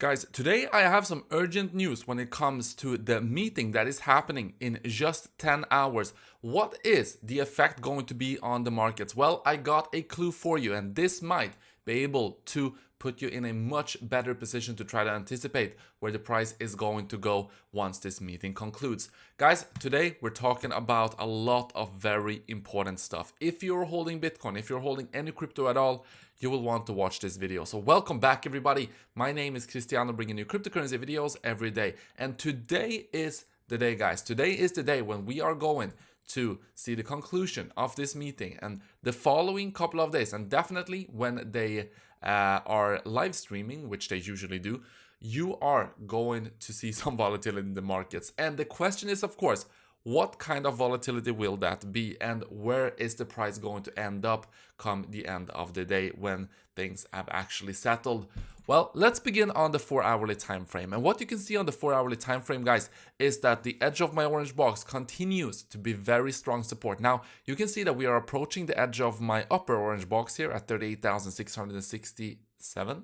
Guys, today I have some urgent news when it comes to the meeting that is happening in just 10 hours. What is the effect going to be on the markets? Well, I got a clue for you, and this might be able to put you in a much better position to try to anticipate where the price is going to go once this meeting concludes. Guys, today we're talking about a lot of very important stuff. If you're holding Bitcoin, if you're holding any crypto at all, you will want to watch this video. So welcome back, everybody. My name is Cristiano, bringing you cryptocurrency videos every day. And today is the day, guys. Today is the day when we are going to see the conclusion of this meeting and the following couple of days. And definitely when they are live streaming, which they usually do, you are going to see some volatility in the markets. And the question is, of course, what kind of volatility will that be, and where is the price going to end up come the end of the day when things have actually settled? Well, let's begin on the 4-hourly time frame. And what you can see on the 4-hourly time frame, guys, is that the edge of my orange box continues to be very strong support. Now, you can see that we are approaching the edge of my upper orange box here at 38,667.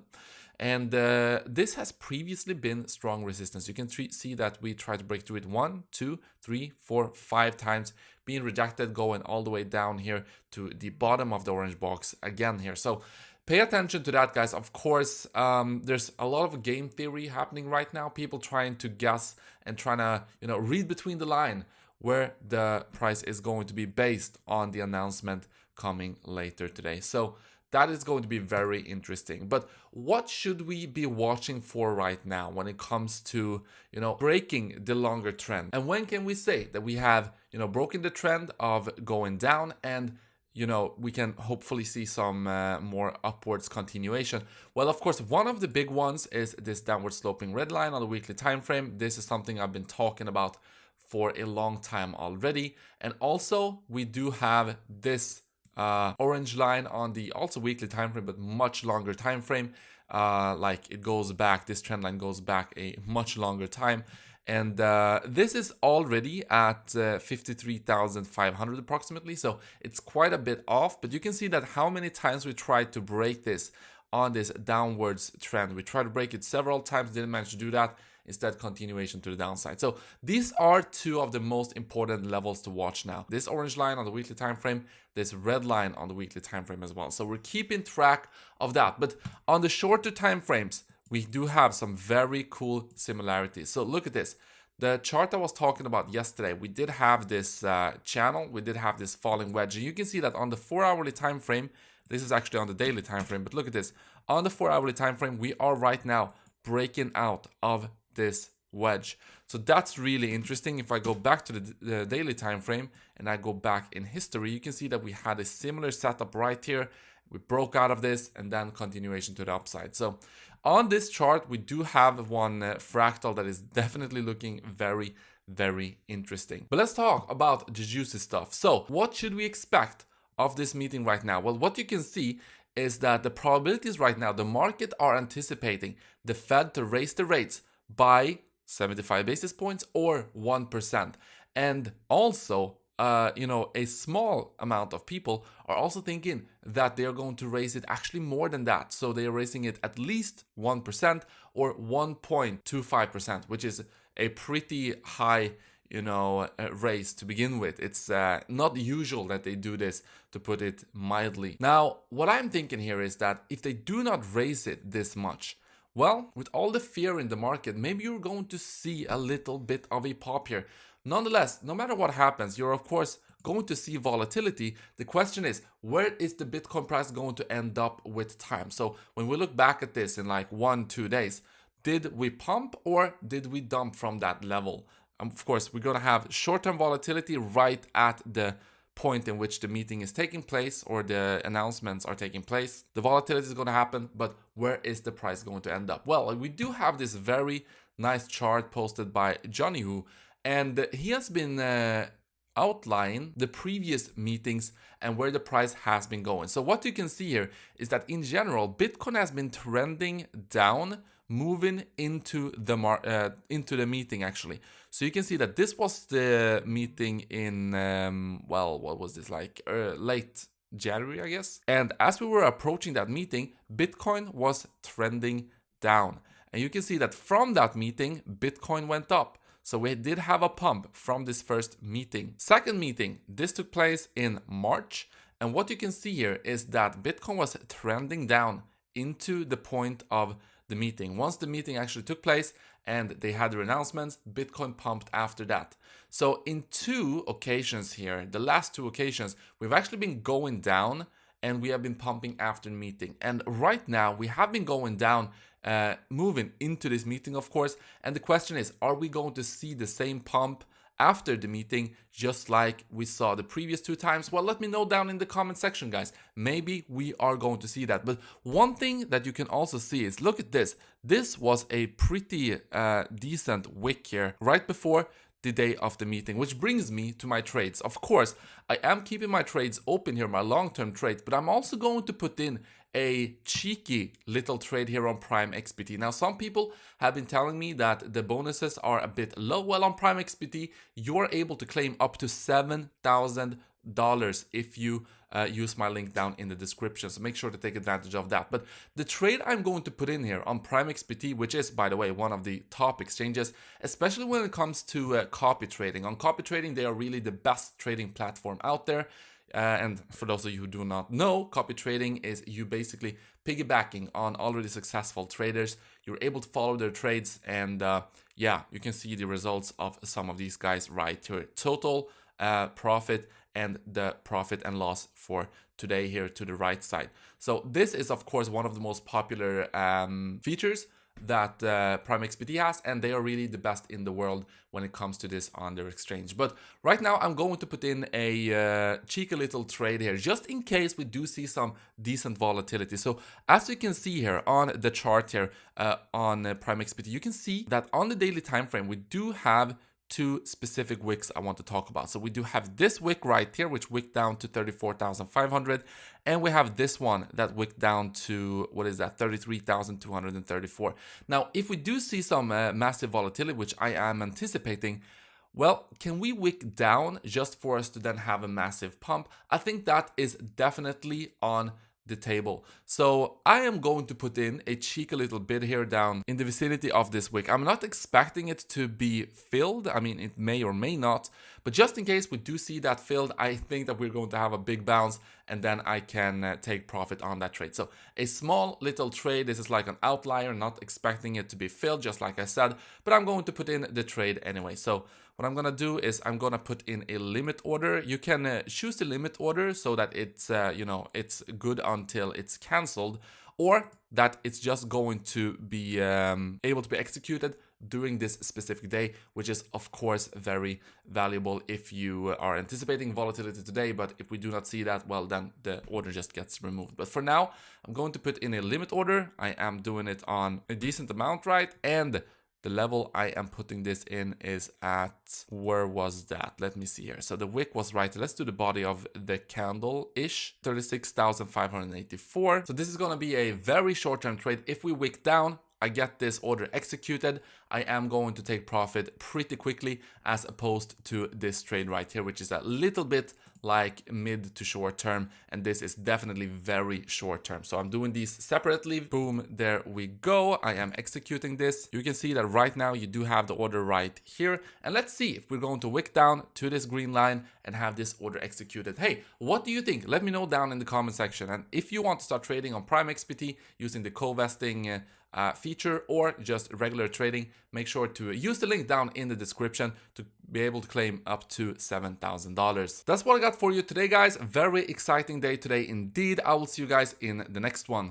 And this has previously been strong resistance. You can see that we tried to break through it 1, 2, 3, 4, 5 times, being rejected, going all the way down here to the bottom of the orange box again here. So pay attention to that, guys. Of course, there's a lot of game theory happening right now. People trying to guess and trying to, read between the line where the price is going to be based on the announcement coming later today. So that is going to be very interesting. But what should we be watching for right now when it comes to, breaking the longer trend? And when can we say that we have, broken the trend of going down and, we can hopefully see some more upwards continuation? Well, of course, one of the big ones is this downward sloping red line on the weekly time frame. This is something I've been talking about for a long time already. And also, we do have this orange line on the also weekly time frame, but much longer time frame. Like it goes back, this trend line goes back a much longer time. And this is already at 53,500 approximately. So it's quite a bit off, but you can see that how many times we tried to break this on this downwards trend. We tried to break it several times, didn't manage to do that. Instead, continuation to the downside. So these are two of the most important levels to watch now. This orange line on the weekly time frame, this red line on the weekly time frame as well. So we're keeping track of that. But on the shorter time frames, we do have some very cool similarities. So look at this. The chart I was talking about yesterday, we did have this channel, we did have this falling wedge. And you can see that on the 4-hourly time frame, this is actually on the daily time frame, but look at this. On the 4-hourly time frame, we are right now breaking out of this wedge. So that's really interesting. If I go back to the daily time frame and I go back in history, you can see that we had a similar setup right here. We broke out of this and then continuation to the upside. So on this chart, we do have one fractal that is definitely looking very, very interesting. But let's talk about the juicy stuff. So what should we expect of this meeting right now? Well, what you can see is that the probabilities right now, the market are anticipating the Fed to raise the rates by 75 basis points or 1%. And also, a small amount of people are also thinking that they are going to raise it actually more than that. So they are raising it at least 1% or 1.25%, which is a pretty high, raise to begin with. It's not usual that they do this, to put it mildly. Now, what I'm thinking here is that if they do not raise it this much, well, with all the fear in the market, maybe you're going to see a little bit of a pop here. Nonetheless, no matter what happens, you're of course going to see volatility. The question is, where is the Bitcoin price going to end up with time? So when we look back at this in like 1-2 days, did we pump or did we dump from that level? Of course, we're going to have short-term volatility right at the point in which the meeting is taking place or the announcements are taking place. The volatility is going to happen, but where is the price going to end up? Well, we do have this very nice chart posted by Johnny Who, and he has been outlining the previous meetings and where the price has been going. So what you can see here is that in general, Bitcoin has been trending down, moving into the meeting actually. So you can see that this was the meeting in what was this, like late January, I guess. And as we were approaching that meeting, Bitcoin was trending down. And you can see that from that meeting, Bitcoin went up. So we did have a pump from this first meeting. Second meeting, this took place in March. And what you can see here is that Bitcoin was trending down into the point of the meeting. Once the meeting actually took place and they had their announcements, Bitcoin pumped after that. So in two occasions here, the last two occasions, we've actually been going down and we have been pumping after the meeting. And right now we have been going down, moving into this meeting, of course. And the question is, are we going to see the same pump after the meeting, just like we saw the previous two times? Well, let me know down in the comment section, guys. Maybe we are going to see that. But one thing that you can also see is, look at this. This was a pretty decent wick here right before the day of the meeting, which brings me to my trades. Of course, I am keeping my trades open here, my long-term trades, but I'm also going to put in a cheeky little trade here on Prime XBT. Now, some people have been telling me that the bonuses are a bit low. Well, on Prime XBT, you're able to claim up to $7,000 if you use my link down in the description. So make sure to take advantage of that. But the trade I'm going to put in here on Prime XBT, which is, by the way, one of the top exchanges, especially when it comes to copy trading. On copy trading, they are really the best trading platform out there. And for those of you who do not know, copy trading is you basically piggybacking on already successful traders. You're able to follow their trades, and yeah, you can see the results of some of these guys right here. Total profit and the profit and loss for today here to the right side. So this is, of course, one of the most popular features that Prime XBT has, and they are really the best in the world when it comes to this on their exchange. But right now I'm going to put in a cheeky little trade here, just in case we do see some decent volatility. So as you can see here on the chart here on Prime XBT, you can see that on the daily time frame we do have two specific wicks I want to talk about. So we do have this wick right here, which wicked down to 34,500, and we have this one that wicked down to, what is that, 33,234. Now, if we do see some massive volatility, which I am anticipating, well, can we wick down just for us to then have a massive pump? I think that is definitely on the table. So I am going to put in a cheeky little bid here down in the vicinity of this wick. I'm not expecting it to be filled. I mean, it may or may not, but just in case we do see that filled, I think that we're going to have a big bounce, and then I can take profit on that trade. So a small little trade. This is like an outlier, not expecting it to be filled, just like I said, but I'm going to put in the trade anyway. So what I'm gonna do is I'm gonna put in a limit order. You can choose the limit order so that it's you know, it's good until it's cancelled, or that it's just going to be able to be executed during this specific day, which is of course very valuable if you are anticipating volatility today. But if we do not see that, well, then the order just gets removed. But for now, I'm going to put in a limit order. I am doing it on a decent amount, right? And the level I am putting this in is at, where was that? Let me see here. So the wick was right. Let's do the body of the candle-ish, 36,584. So this is going to be a very short-term trade. If we wick down, I get this order executed, I am going to take profit pretty quickly, as opposed to this trade right here, which is a little bit like mid to short term, and this is definitely very short term. So I'm doing these separately. Boom, there we go. I am executing this. You can see that right now you do have the order right here, and let's see if we're going to wick down to this green line and have this order executed. Hey, what do you think? Let me know down in the comment section. And if you want to start trading on Prime XBT using the co-vesting feature or just regular trading, make sure to use the link down in the description to be able to claim up to $7,000. That's what I got for you today, guys. Very exciting day today indeed. I will see you guys in the next one.